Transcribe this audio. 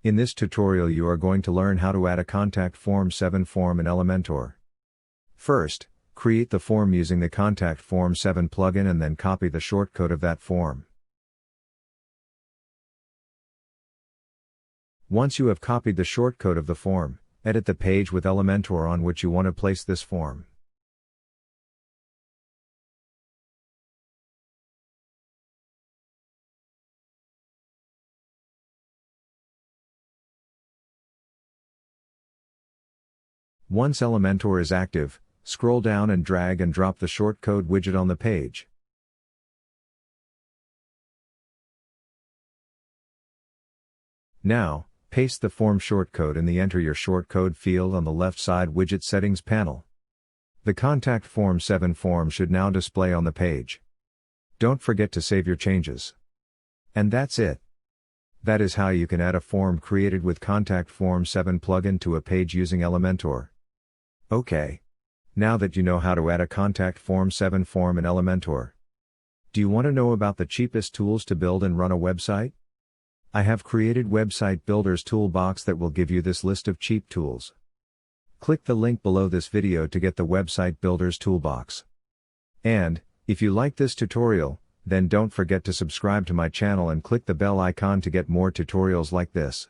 In this tutorial you are going to learn how to add a Contact Form 7 form in Elementor. First, create the form using the Contact Form 7 plugin and then copy the shortcode of that form. Once you have copied the shortcode of the form, edit the page with Elementor on which you want to place this form. Once Elementor is active, scroll down and drag and drop the shortcode widget on the page. Now, paste the form shortcode in the Enter Your Shortcode field on the left side widget settings panel. The Contact Form 7 form should now display on the page. Don't forget to save your changes. And that's it. That is how you can add a form created with Contact Form 7 plugin to a page using Elementor. Okay. Now that you know how to add a Contact Form 7 form in Elementor, do you want to know about the cheapest tools to build and run a website? I have created Website Builder's Toolbox that will give you this list of cheap tools. Click the link below this video to get the Website Builder's Toolbox. And, if you like this tutorial, then don't forget to subscribe to my channel and click the bell icon to get more tutorials like this.